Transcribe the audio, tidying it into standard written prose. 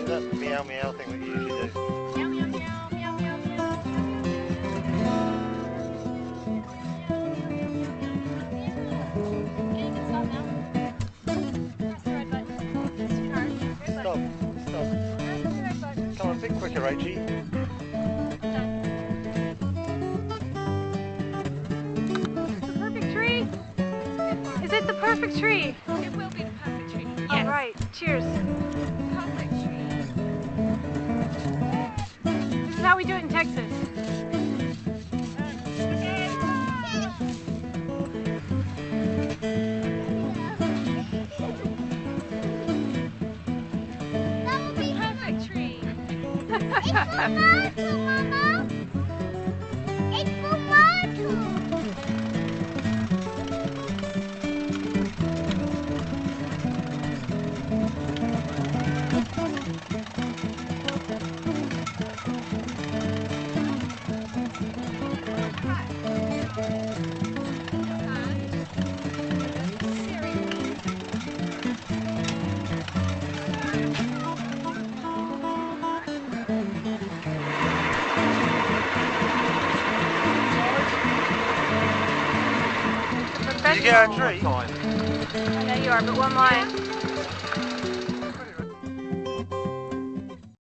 that meow meow thing that you usually do. Meow meow meow meow meow meow. Okay, stop now. Press the red button. Press the red Stop. button. Stop. Press the red button. Come on, a bit quicker, Rachie. Done. The perfect tree? Is it the perfect tree? It will be the perfect tree. Yes. All right. Cheers. Perfect tree. This is how we do it in Texas. Perfect tree. It's for Martu, Mama. It's for Martu. Did you get our tree? I know you are, but one line.